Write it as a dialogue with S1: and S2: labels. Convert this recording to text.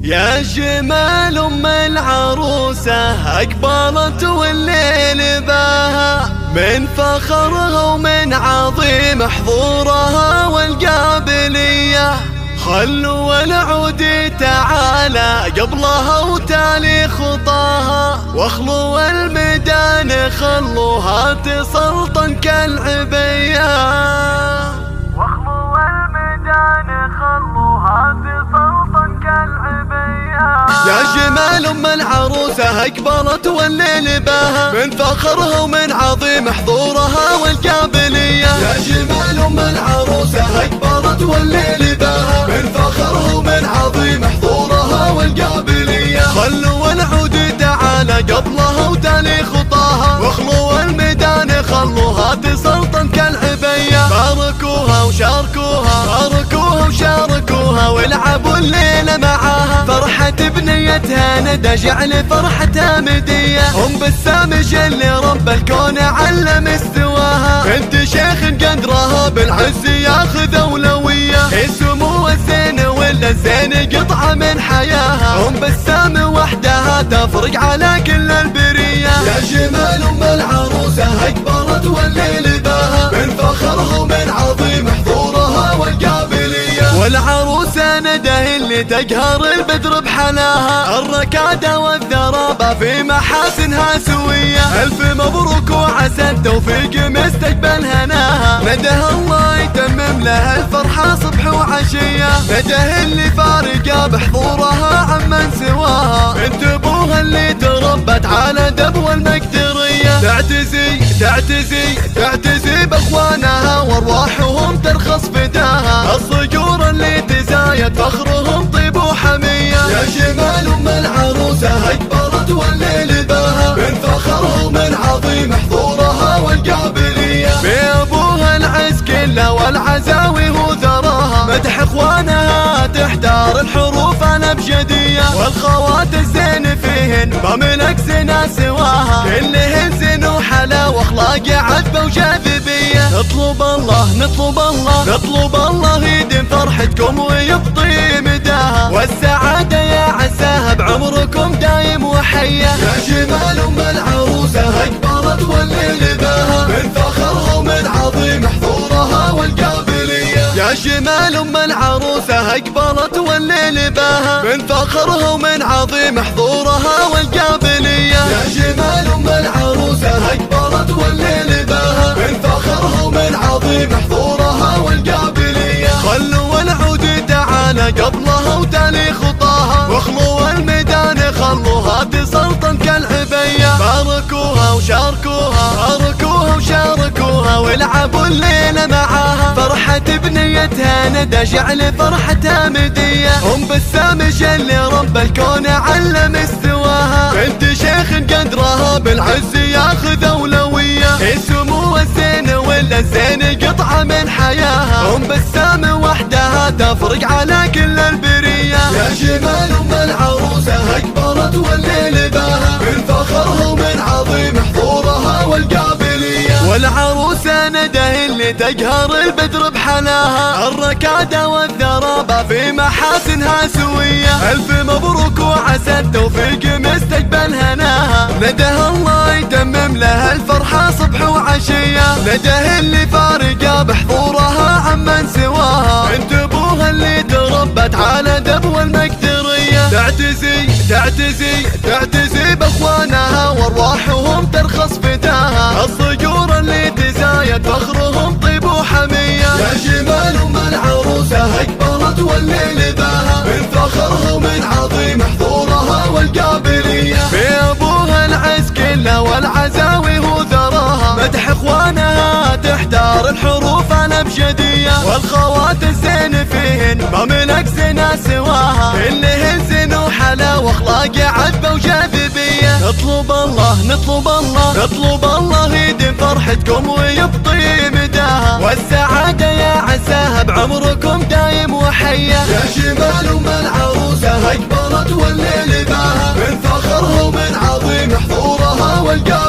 S1: يا جمال ام العروسة اقبلت والليل باها، من فخرها ومن عظيم حضورها والقابلية. خلوا العود تعالى قبلها وتالي خطاها، واخلوا الميدان خلوها تسلطن كالعبية. واخلوا الميدان خلوها تسلطن كالعبية. يا جمال ام العروسة اقبلت والليل باها، من فخرها ومن عظيم حضورها والقابلية. يا جمال ام العروسة اقبلت والليل باها، من فخرها ومن عظيم حضورها والقابلية. خلوا العود تعالى قبلها وتالي خطاها، واخلوا الميدان خلوها تسلطن كالعبية. باركوها وشاركوها، باركوها وشاركوها، والعبوا الليلة معاها. فرحة بنيتها ندى جعل فرحتها مدية. ام بسام جل رب الكون علم استواها، بنت شيخ قدرها بالعز ياخذ اولوية. سمو الزين ولا الزين قطعة من حياها، ام بسام وحدها تفرق على كل البرية. يا جمال ام العروسة اقبلت والليل باها، من فخرها ومن عظيم حضورها والقابلية. والعروسة ندى اللي تقهر البدر بحلاها، الركادة والذرابة في محاسنها سوية. الف مبروك وعسى التوفيق مستقبل هناها. ندى الله يتمم لها الفرحة صبح وعشية. ندى اللي فارقة بحضورها عمن سواها، بنت ابوها اللي تربت على دب والمقدرية. تعتزي باخوانها وارواحهم ترخص فداها. الصقور اللي تزايد فخرهم طيب وحمية. يا جمال ام العروسة اقبلت والليل باها، من فخرها ومن عظيم حضورها والقابلية. بابوها العز كله والعزاوي هو ذراها، مدح اخوانها تحتار الحروف الابجدية. والخوات الزين فيهن ما ملك زنا سواها، كلهن زين وحلا واخلاق عذبة وجاذبية. نطلب الله يديم فرحتكم ويبطي مداها، والسعادة يا عساها بعمركم دايم وحية. يا جمال ام العروسة اقبلت والليل باها، من فخرها ومن عظيم حضورها والقابلية. يا جمال ام العروسة اقبلت والليل باها، من فخرها ومن عظيم حضورها والقابلية. يا جمال ام العروسة اقبلت والليل باها، من فخرها ومن عظيم حضورها والقابلية. خلوا العود تعالى قبلها وتالي خطاها، واخلوا الميدان خلوها تسلطن كالعبية. باركوها وشاركوها، والعبوا الليلة معاها. فرحة بنيتها ندى جعل فرحتها مدية. ام بسام جل رب الكون علم استواها، بنت شيخ قدرها بالعز ياخذ اولوية. سمو الزين ولا الزين قطعة من حياها، ام بسام وحدها تفرق على كل البرية. يا جمال ام العروسة اقبلت والليل باها، من فخرها ومن عظيم حضورها والقابلية. والعروسة ندى اللي تقهر البدر بحلاها، الركادة والذرابة في محاسنها سوية. الف مبروك وعسى التوفيق مستقبل هناها. ندى الله يتمم لها الفرحة صبح وعشية. ندى اللي فارقة بحضورها عمن سواها، بنت ابوها اللي تربت على دب والمقدرية. تعتزي باخوانها وارواحهم ترخص فداها. الصقور اللي تزايد فخرهم طيب وحمية. يا جمال ام العروسة اقبلت والليل باها، من فخرها ومن عظيم حضورها والقابلية. بابوها العز كله والعزاوي هو ذراها، مدح اخوانها تحتار الحروف الابجدية. والخوات الزين فيهن ما ملك زنا سواها، كلهن زين وحلا واخلاق عذبة وجاذبية. نطلب الله يديم فرحتكم ويبطي مداها، والسعادة يا عساها بعمركم دايم وحية. يا جمال ام العروسة اقبلت والليل باها، من فخرها ومن عظيم حضورها والقابلية.